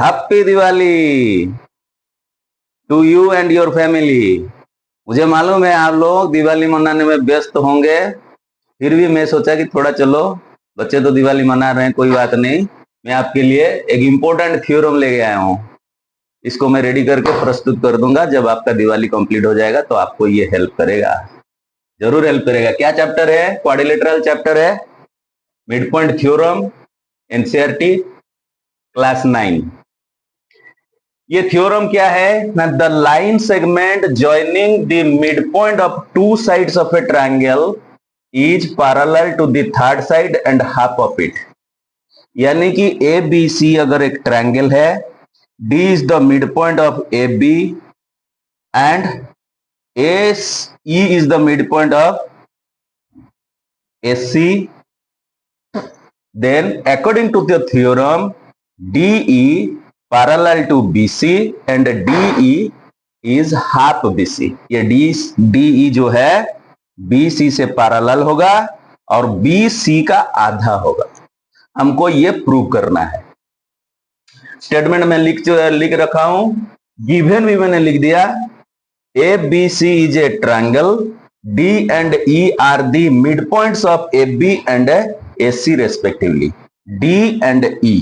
Happy Diwali to you and your family. मुझे मालूम है आप लोग दिवाली मनाने में व्यस्त होंगे, फिर भी मैं सोचा कि थोड़ा चलो, बच्चे तो दिवाली मना रहे हैं, कोई बात नहीं। मैं आपके लिए एक इम्पोर्टेंट थ्योरम लेके आया हूं। इसको मैं रेडी करके प्रस्तुत कर दूंगा। जब आपका दिवाली कंप्लीट हो जाएगा तो आपको ये हेल्प करेगा, जरूर हेल्प करेगा। क्या चैप्टर है? क्वाड्रिलेटरल चैप्टर है, mid point theorem, NCERT class 9। ये थ्योरम क्या है ना, the line segment joining the mid point of two sides of a triangle is parallel to the third side and half of it. यानी कि A B C अगर एक triangle है, D is the mid point of A B and A E is the mid point of A C, then according to the theorem DE parallel to BC and DE is half BC। ये DE जो है BC से parallel होगा और BC का आधा होगा। हमको ये प्रूव करना है। स्टेटमेंट में लिख रखा हूं, गिवन भी मैंने लिख दिया। A B C is a triangle, D and E are the midpoints of AB and AC respectively। D and E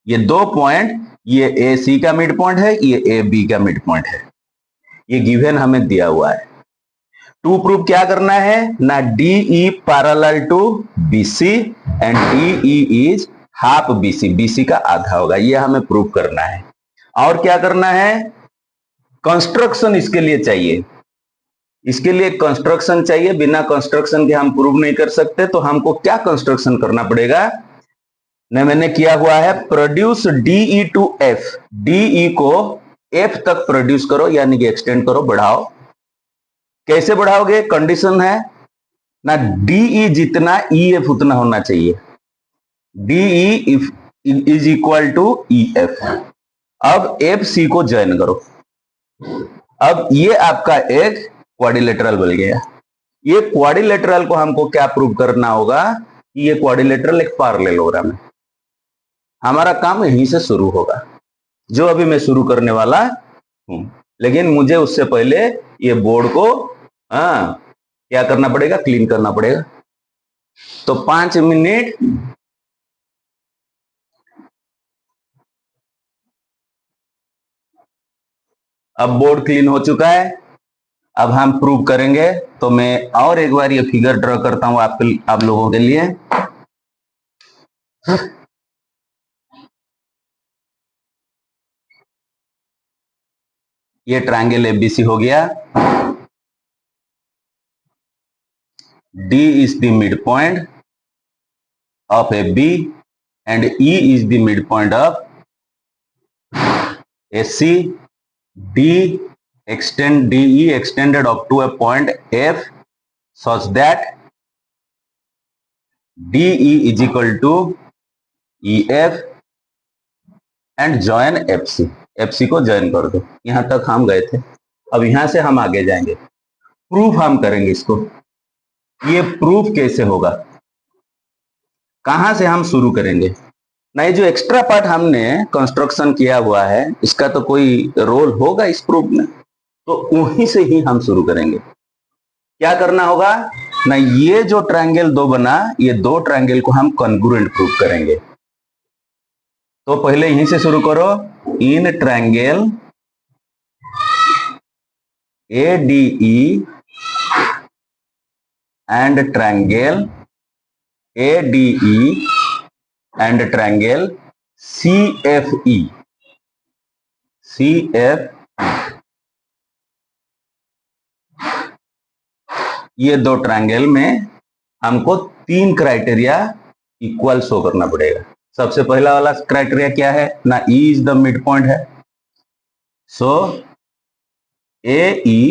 ये दो पॉइंट, ये AC का मिड पॉइंट है, ये AB का मिड पॉइंट है। ये गिवन हमें दिया हुआ है। टू प्रूव क्या करना है ना, DE parallel to BC and DE is half BC, BC का आधा होगा। ये हमें प्रूव करना है। और क्या करना है, कंस्ट्रक्शन इसके लिए चाहिए। इसके लिए कंस्ट्रक्शन चाहिए, बिना कंस्ट्रक्शन के हम प्रूव नहीं कर सकते। तो हमको क्या कंस्ट्रक्शन करना पड़ेगा ने मैंने किया हुआ है, produce DE to F। DE को F तक प्रोड्यूस करो, यानी कि एक्सटेंड करो, बढ़ाओ। कैसे बढ़ाओगे? कंडीशन है ना, DE जितना EF उतना होना चाहिए। DE is equal to EF। अब FC को ज्वाइन करो। अब ये आपका एक क्वाड्रिलेटरल बन गया। ये क्वाड्रिलेटरल को हमको क्या प्रूव करना होगा कि ये क्वाड्रिलेटरल एक पैरेललोग्राम है। हमारा काम यहीं से शुरू होगा, जो अभी मैं शुरू करने वाला हूं। लेकिन मुझे उससे पहले ये बोर्ड को क्या करना पड़ेगा, क्लीन करना पड़ेगा। तो 5 मिनट अब बोर्ड क्लीन हो चुका है। अब हम प्रूव करेंगे। तो मैं और एक बार ये फिगर ड्रॉ करता हूं आप लोगों के लिए। ये ट्रायंगल एबीसी हो गया। D is the midpoint of AB and E is the midpoint of AC। DE extended up to a point F such that DE is equal to EF and join FC। FC को join कर दो। यहां तक हम गए थे, अब यहां से हम आगे जाएंगे, प्रूफ हम करेंगे इसको। ये प्रूफ कैसे होगा, कहां से हम शुरू करेंगे? नहीं, जो एक्स्ट्रा पार्ट हमने कंस्ट्रक्शन किया हुआ है, इसका तो कोई रोल होगा इस प्रूफ में, तो वहीं से ही हम शुरू करेंगे। क्या करना होगा ना, ये जो ट्रायंगल दो बना, ये दो ट्रायंगल को हम कॉन्ग्रुएंट प्रूव करेंगे। तो पहले यहीं से शुरू करो। In triangle ADE and triangle ADE and triangle CFE। ये दो ट्रायंगल में हमको 3 क्राइटेरिया इक्वल शो करना पड़ेगा। सबसे पहला वाला क्राइटेरिया क्या है ना, E is the mid point है। So AE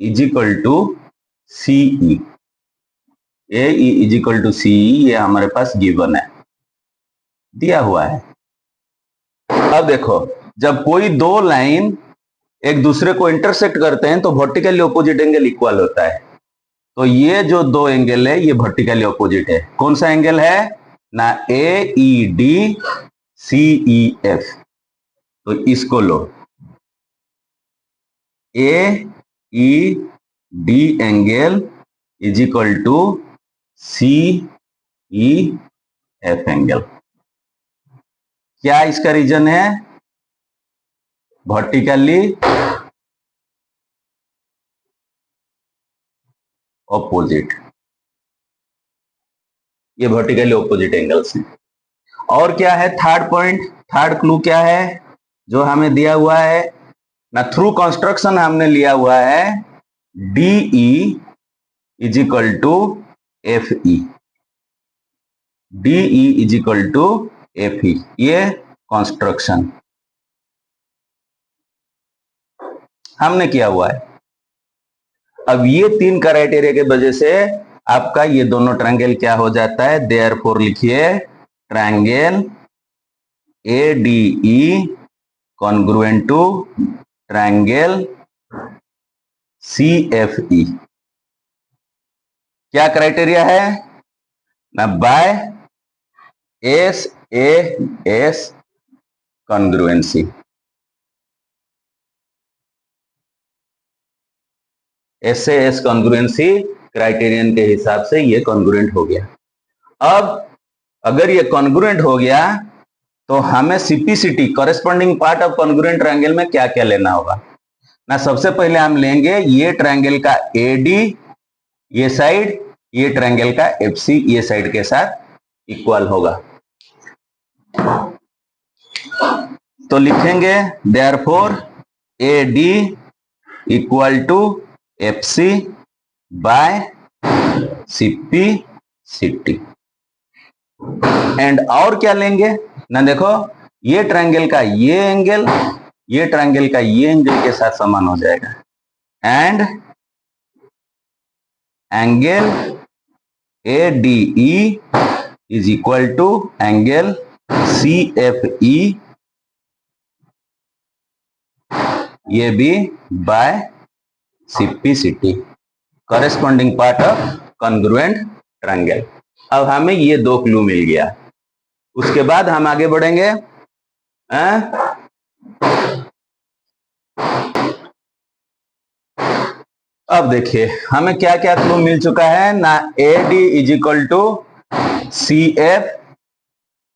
is equal to CE। AE is equal to CE ये हमारे पास गिवन है, दिया हुआ है। अब देखो, जब कोई दो लाइन एक दूसरे को इंटरसेक्ट करते हैं तो वर्टिकली ऑपोजिट एंगल इक्वल होता है। तो ये जो दो एंगल है ये वर्टिकली ऑपोजिट है। कौन सा एंगल है ना, AED CEF। तो इसको लो, A E D angle is equal to C E F angle. क्या इसका रीजन है? वर्टिकली ऑपोजिट, ये वर्टिकली ऑपोजिट एंगल्स हैं। और क्या है थर्ड पॉइंट, थर्ड क्लू क्या है जो हमें दिया हुआ है ना? थ्रू कंस्ट्रक्शन हमने लिया हुआ है DE is equal to F E, DE is equal to F E, ये कंस्ट्रक्शन हमने किया हुआ है। अब ये तीन क्राइटेरिया के वजह से आपका ये दोनों ट्रायंगल क्या हो जाता है? देयरफॉर लिखिए triangle A D E congruent to triangle C F E. क्या क्राइटेरिया है ना? By S A S congruency, S A S congruency criterion के हिसाब से ये कॉन्ग्रुएंट हो गया। अब अगर ये कॉन्ग्रुएंट हो गया तो हमें CPCT corresponding part of congruent triangle में क्या क्या लेना होगा ना? सबसे पहले हम लेंगे ये ट्रायंगल का एडी ये साइड, ये ट्रायंगल का एफसी ये साइड के साथ इक्वल होगा। तो लिखेंगे therefore AD equal to FC by CPCT. And और क्या लेंगे ना? देखो ये ट्रायंगल का ये एंगल, ये ट्रायंगल का ये एंगल के साथ समान हो जाएगा। And angle A D E is equal to angle C F E, ये भी by CPCT, corresponding part of congruent triangle. अब हमें ये दो क्लू मिल गया, उसके बाद हम आगे बढ़ेंगे। अब देखिए हमें क्या क्या क्लू मिल चुका है ना? A D is equal to C F,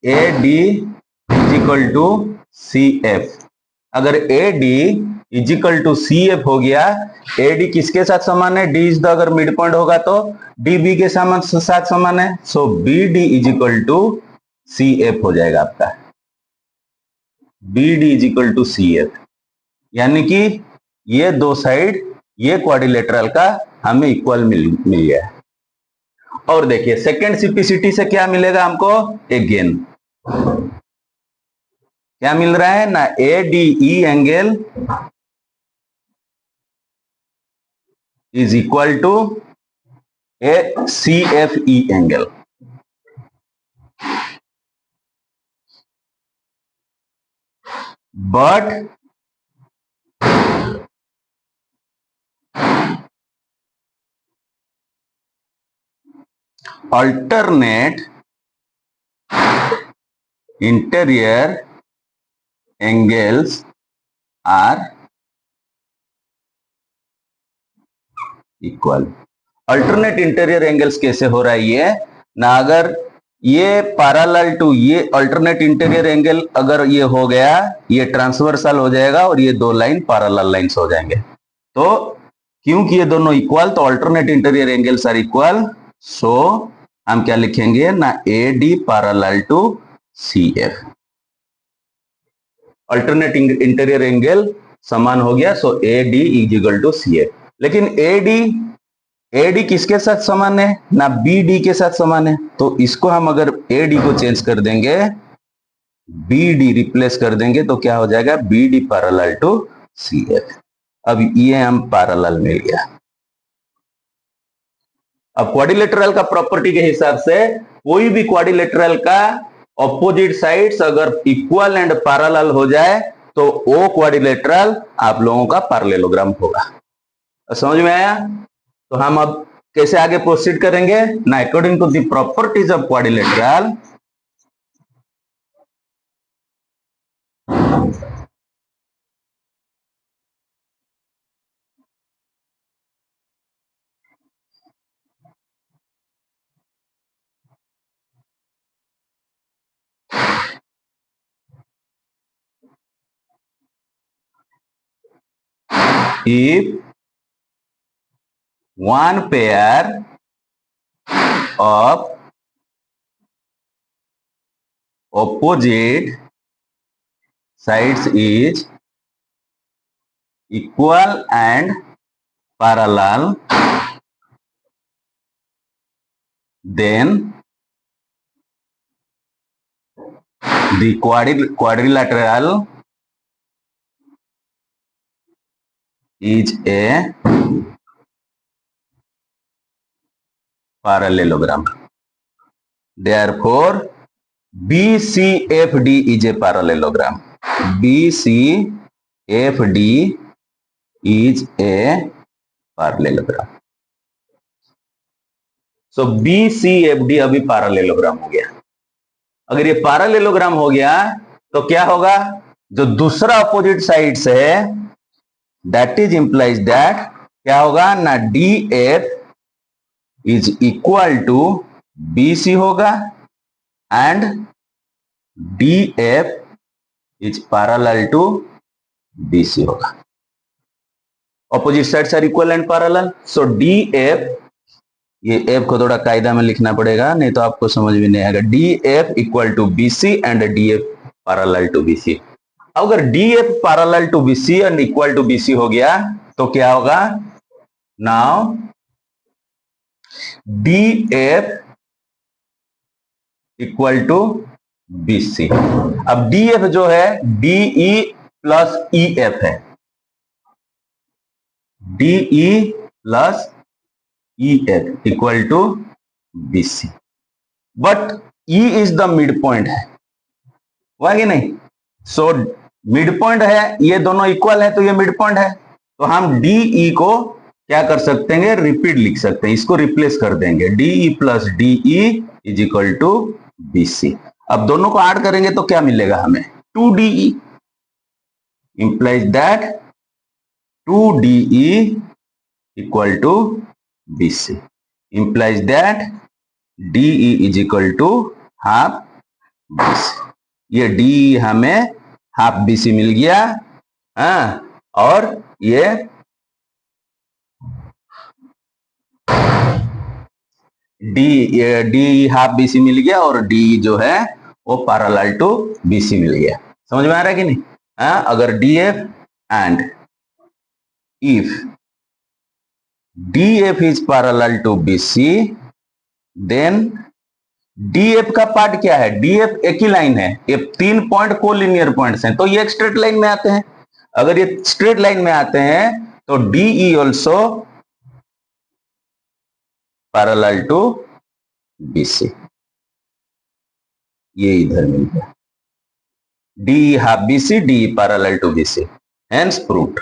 A D is equal to C F. अगर A D is equal to C F हो गया, ए डी किसके साथ समान है? डी इज द अगर मिड पॉइंट होगा तो डी बी के साथ समान है। So B D is equal to C F हो जाएगा आपका, B D is equal to C F. यानी कि ये दो साइड ये क्वाड्रिलेटरल का हमें इक्वल मिल गया। और देखिए सेकेंड सीपीसीटी से क्या मिलेगा हमको? अगेन क्या मिल रहा है ना? A D E angle is equal to A C F E angle. But alternate interior angles are equal। Alternate interior angles कैसे हो रहा है ये ना? अगर ये पैरेलल टू ये अल्टरनेट इंटीरियर एंगल अगर ये हो गया, ये ट्रांसवर्सल हो जाएगा और ये दो लाइन पैरेलल लाइंस हो जाएंगे। तो क्योंकि ये दोनों इक्वल तो alternate interior angles are equal. So हम क्या लिखेंगे ना? A D parallel to C F. Alternate interior angle समान हो गया, so A D is equal to C F. लेकिन ए डी किसके साथ समान है ना? बी डी के साथ समान है। तो इसको हम अगर ए डी को चेंज कर देंगे, बी डी रिप्लेस कर देंगे तो क्या हो जाएगा? B D parallel to C F. अब ये हम पैरेलल मिल गया। अब क्वाड्रिलेटरल का प्रॉपर्टी के हिसाब से कोई भी क्वाड्रिलेटरल का ऑपोजिट साइड्स अगर इक्वल एंड पैरेलल हो जाए तो वो क्वाड्रिलेटरल आप लोगों का पैरेललोग्राम होगा। समझ में आया? तो हम अब कैसे आगे प्रोसीड करेंगे ना? According to the properties of quadrilateral, if one pair of opposite sides is equal and parallel, then the quadrilateral is a parallelogram. Therefore, BCFD is a parallelogram. BCFD is a parallelogram. So BCFD अभी parallelogram हो गया. अगर ये parallelogram हो गया तो क्या होगा, जो दूसरा अपोजिट साइड है दैट इज इंप्लाइज दैट क्या होगा ना, DF is equal to BC होगा and DF is parallel to BC होगा. Opposite sides are equal and parallel, so DF, ये F को थोड़ा कायदा में लिखना पड़ेगा नहीं तो आपको समझ में नहीं आएगा. DF equal to BC and DF parallel to BC. अगर DF parallel to BC and equal to BC हो गया तो क्या होगा, now DF equal to BC. अब DF जो है DE प्लस EF है, DE plus EF equal to BC, but E is the mid point है, हुआ कि नहीं. सो मिड पॉइंट है, ये दोनों इक्वल है तो ये मिड पॉइंट है, तो हम DE को क्या कर सकते हैं, रिपीट लिख सकते हैं, इसको रिप्लेस कर देंगे. DE plus DE is equal to BC. अब दोनों को ऐड करेंगे तो क्या मिलेगा हमें, 2DE implies that 2DE equal to BC implies that DE is equal to half BC. ये DE हमें हाफ BC मिल गया, हाँ, और ये DE हाफ BC मिल गया और DE जो है वो पैरेलल टू BC मिल गया. समझ में आ रहा है कि नहीं. अगर DF and if DF is parallel to BC, then DF का पार्ट क्या है, DF एक ही लाइन है, ये 3 पॉइंट कोलिनियर पॉइंट्स हैं तो ये एक स्ट्रेट लाइन में आते हैं. अगर ये स्ट्रेट लाइन में आते हैं तो DE also parallel to BC. ये इधर मिल गया, DE half BC, DE parallel to BC, hence proved.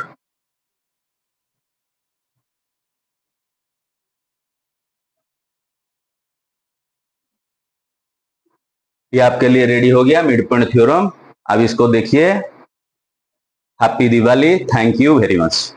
ये आपके लिए रेडी हो गया मिड पॉइंट थ्योरम. अब इसको देखिए. Happy Diwali, thank you very much.